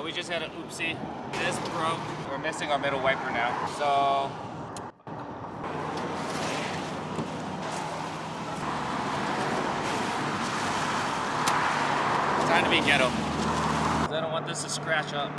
But we just had an oopsie. This broke. We're missing our middle wiper now. So time to be ghetto. I don't want this to scratch up.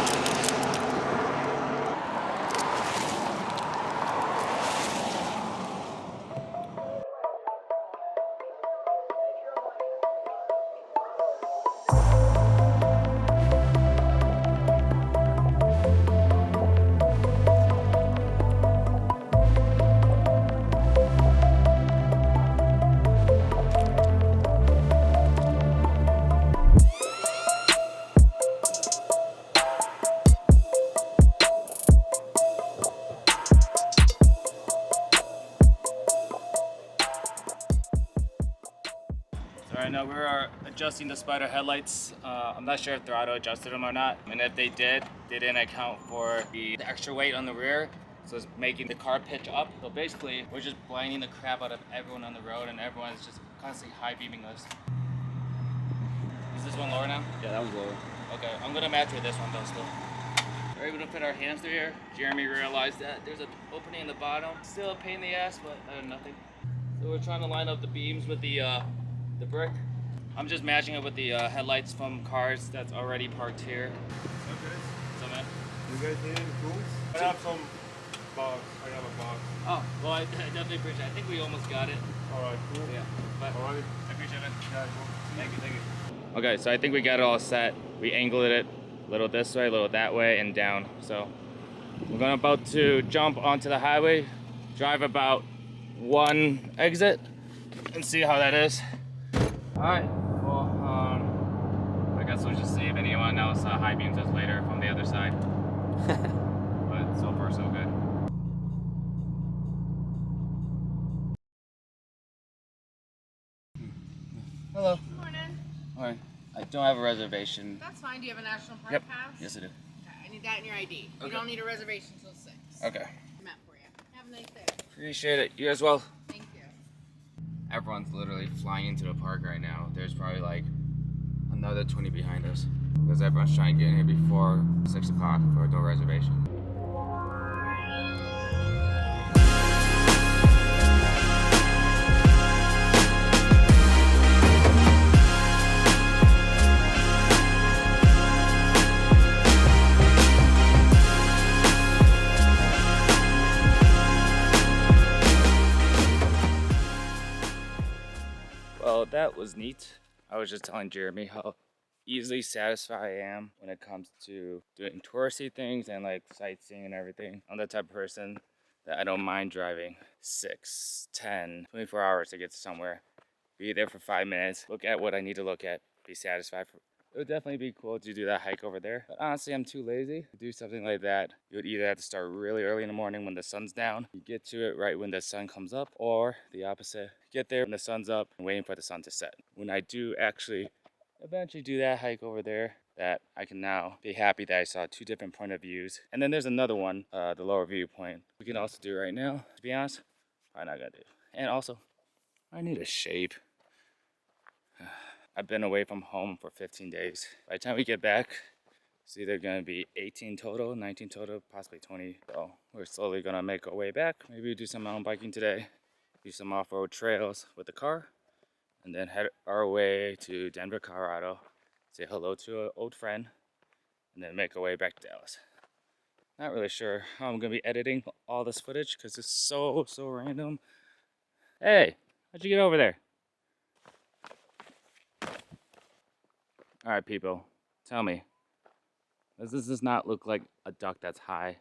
Right now we are adjusting the spider headlights. I'm not sure if they're auto adjusted them or not. And if they did, they didn't account for the extra weight on the rear. So it's making the car pitch up. So basically, we're just blinding the crap out of everyone on the road and everyone's just constantly high beaming us. Is this one lower now? Yeah, that one's lower. Okay, I'm gonna match with this one though still. We're able to fit our hands through here. Jeremy realized that there's an opening in the bottom. Still a pain in the ass, but nothing. So we're trying to line up the beams with the brick. I'm just matching it with the headlights from cars that's already parked here. Okay. So man. You guys need any tools? I have some box. I have a box. Oh, well I definitely appreciate it. I think we almost got it. Alright, cool. Yeah. But Alright. I appreciate it. Yeah, cool. Thank you. Okay, so I think we got it all set. We angled it a little this way, a little that way, and down. So we're about to jump onto the highway, drive about one exit, and see how that is. Alright, well, I guess we'll just see if anyone else high beams us later from the other side. But so far, so good. Hello. Good morning. Alright, I don't have a reservation. That's fine. Do you have a National Park Yep. Pass? Yes, I do. Okay, I need that in your ID. You Okay. don't need a reservation until 6. Okay. I'm out for you. Have a nice day. Appreciate it. You as well. Thank you. Everyone's literally flying into the park right now. There's probably like another 20 behind us because everyone's trying to get in here before 6 o'clock for no reservation. Well, that was neat. I was just telling Jeremy how easily satisfied I am when it comes to doing touristy things and like sightseeing and everything. I'm the type of person that I don't mind driving 6, 10, 24 hours to get to somewhere. Be there for 5 minutes, look at what I need to look at, be satisfied. It would definitely be cool to do that hike over there. But honestly, I'm too lazy to do something like that. You would either have to start really early in the morning when the sun's down, you get to it right when the sun comes up, or the opposite, get there when the sun's up and waiting for the sun to set. When I do actually eventually do that hike over there, that I can now be happy that I saw 2 different point of views. And then there's another one, the lower viewpoint. We can also do right now, to be honest, I'm not gonna do. And also, I need a shave. I've been away from home for 15 days. By the time we get back, it's either gonna be 18 total, 19 total, possibly 20. So we're slowly gonna make our way back. Maybe do some mountain biking today, do some off-road trails with the car, and then head our way to Denver, Colorado, say hello to an old friend, and then make our way back to Dallas. Not really sure how I'm gonna be editing all this footage because it's so random. Hey, how'd you get over there? All right, people, tell me, does this not look like a duck that's high?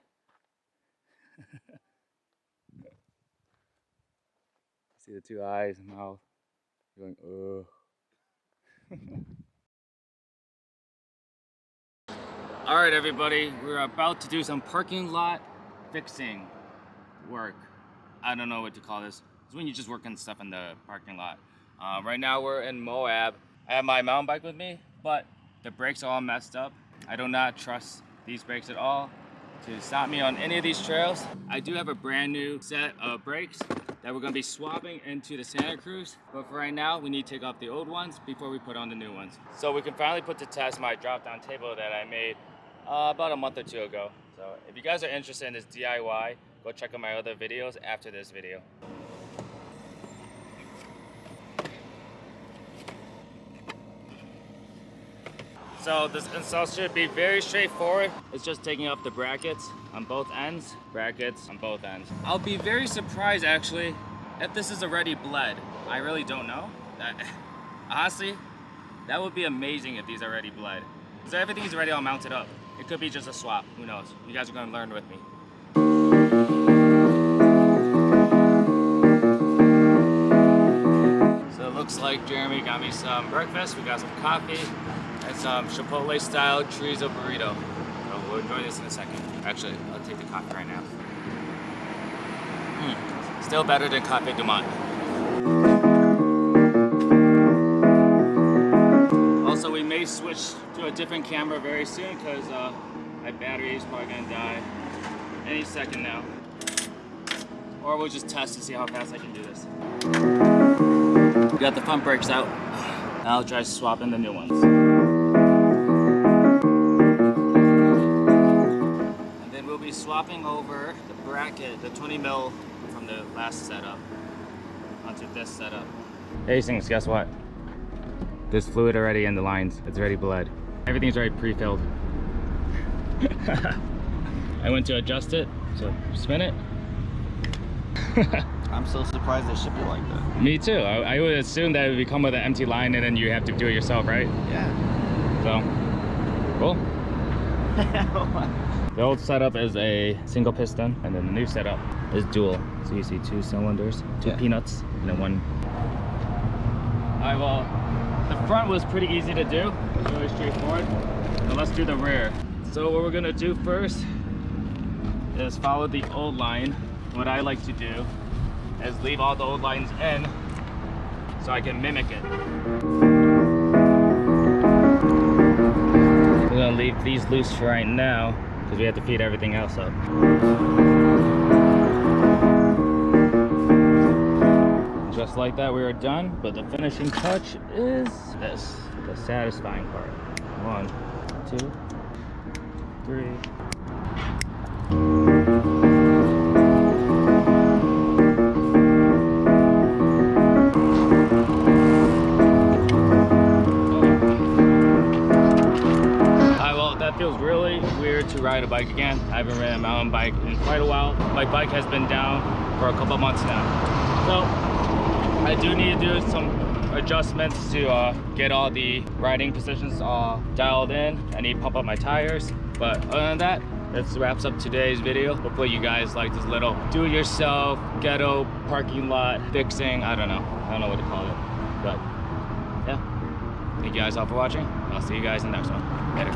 See the 2 eyes, mouth, going, ugh. All right, everybody, we're about to do some parking lot fixing work. I don't know what to call this. It's when you just work on stuff in the parking lot. Right now we're in Moab. I have my mountain bike with me, but the brakes are all messed up. I do not trust these brakes at all to stop me on any of these trails. I do have a brand new set of brakes that we're gonna be swapping into the Santa Cruz, but for right now, we need to take off the old ones before we put on the new ones. So we can finally put to test my drop-down table that I made About a month or two ago. So if you guys are interested in this DIY, go check out my other videos after this video. So this install should be very straightforward. It's just taking off the brackets on both ends. Brackets on both ends. I'll be very surprised actually if this is already bled. I really don't know. Honestly, that would be amazing if these are already bled. Because everything's already all mounted up. It could be just a swap, who knows? You guys are gonna learn with me. So it looks like Jeremy got me some breakfast. We got some coffee and some Chipotle style chorizo burrito. So we'll enjoy this in a second. Actually, I'll take the coffee right now. Still better than Cafe Du Monde. Also, we may switch to a different camera very soon because my battery is probably gonna die any second now. Or we'll just test to see how fast I can do this. We got the front brakes out. Now I'll try swapping the new ones. And then we'll be swapping over the bracket, the 20 mil from the last setup onto this setup. Hey, things, guess what? There's fluid already in the lines. It's already bled. Everything's already pre-filled. I went to adjust it, so spin it. I'm so surprised they ship it like that. Me too. I would assume that it would come with an empty line and then you have to do it yourself, right? Yeah. So, cool. The old setup is a single piston and then the new setup is dual. So you see 2 cylinders, 2 peanuts, and then 1. Alright, well, the front was pretty easy to do. It was really straightforward. Now let's do the rear. So what we're gonna do first is follow the old line. What I like to do is leave all the old lines in so I can mimic it. We're gonna leave these loose for right now because we have to feed everything else up. Just like that, we are done, but the finishing touch is this, the satisfying part. 1, 2, 3. Feels really weird to ride a bike again. I haven't ridden a mountain bike in quite a while. My bike has been down for a couple months now. So I do need to do some adjustments to get all the riding positions all dialed in. I need to pump up my tires. But other than that, this wraps up today's video. Hopefully you guys like this little do-it-yourself ghetto parking lot fixing. I don't know what to call it. But yeah, thank you guys all for watching. I'll see you guys in the next one. Later.